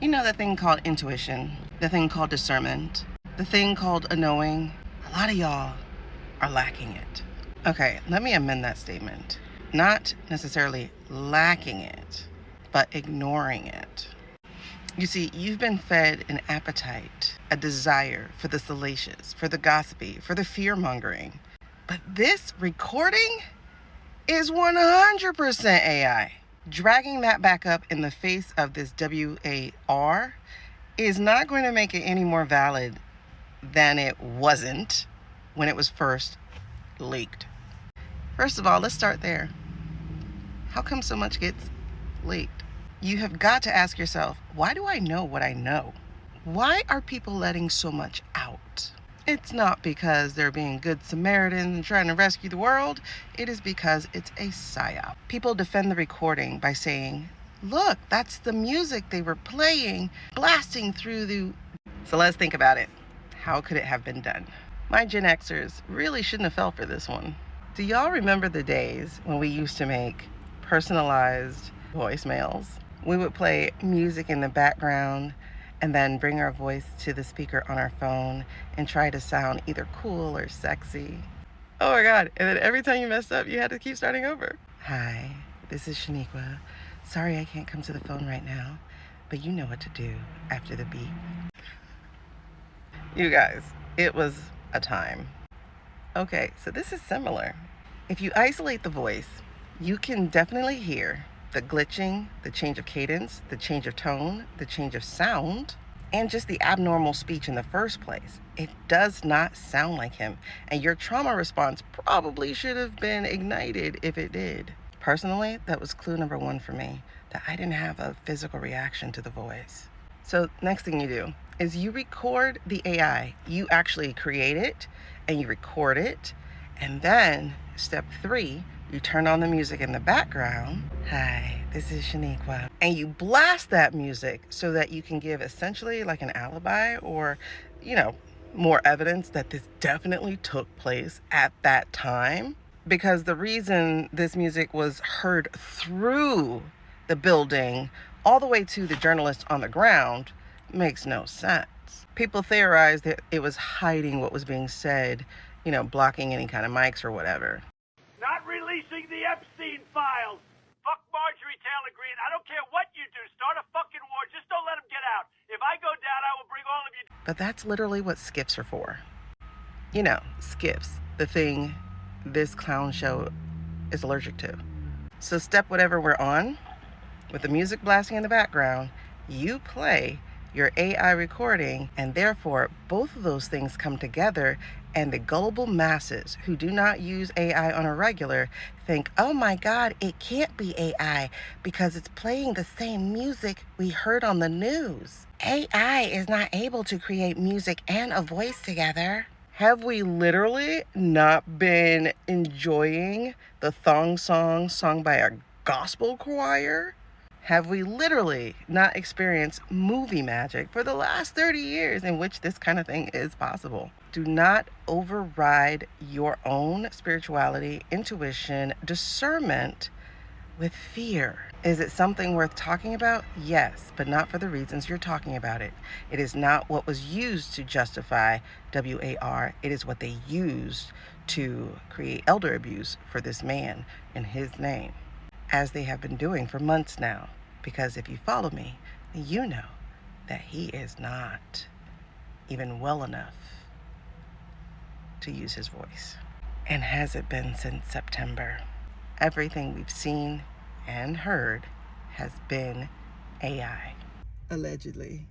You know that thing called intuition, the thing called discernment, the thing called a knowing? A lot of y'all are lacking it. Okay, let me amend that statement. Not necessarily lacking it, but ignoring it. You see, you've been fed an appetite, a desire for the salacious, for the gossipy, for the fear-mongering. But this recording is 100% AI. Dragging that back up in the face of this WAR is not going to make it any more valid than it wasn't when it was first leaked. First of all, let's start there. How come so much gets leaked? You have got to ask yourself, why do I know what I know? Why are people letting so much out? It's not because they're being good Samaritans and trying to rescue the world. It is because it's a psyop. People defend the recording by saying, look, that's the music they were playing, blasting through the... So let's think about it. How could it have been done? My Gen Xers really shouldn't have fell for this one. Do y'all remember the days when we used to make personalized voicemails? We would play music in the background and then bring our voice to the speaker on our phone and try to sound either cool or sexy. Oh my God, and then every time you messed up, you had to keep starting over. Hi, this is Shaniqua. Sorry I can't come to the phone right now, but you know what to do after the beep. You guys, it was a time. Okay, so this is similar. If you isolate the voice, you can definitely hear the glitching, the change of cadence, the change of tone, the change of sound, and just the abnormal speech in the first place. It does not sound like him, and your trauma response probably should have been ignited if it did. Personally, that was clue number one for me, that I didn't have a physical reaction to the voice. So next thing you do is you record the AI. You actually create it and you record it. And then step 3, you turn on the music in the background. Hi, this is Shaniqua. And you blast that music so that you can give essentially like an alibi or, more evidence that this definitely took place at that time. Because the reason this music was heard through the building all the way to the journalists on the ground makes no sense. People theorized that it was hiding what was being said, blocking any kind of mics or whatever. Not releasing the Epstein files. Fuck Marjorie Taylor Greene. I don't care what you do. Start a fucking war. Just don't let them get out. If I go down, I will bring all of you. But that's literally what skiffs are for. Skiffs, the thing this clown show is allergic to. So step whatever we're on, with the music blasting in the background, you play your AI recording, and therefore both of those things come together, and the gullible masses who do not use AI on a regular think, oh my God, it can't be AI because it's playing the same music we heard on the news. AI is not able to create music and a voice together. Have we literally not been enjoying the thong song sung by a gospel choir? Have we literally not experienced movie magic for the last 30 years in which this kind of thing is possible? Do not override your own spirituality, intuition, discernment with fear. Is it something worth talking about? Yes, but not for the reasons you're talking about it. It is not what was used to justify WAR. It is what they used to create elder abuse for this man in his name, as they have been doing for months now. Because if you follow me, you know that he is not even well enough to use his voice. And has it been since September? Everything we've seen and heard has been AI. Allegedly.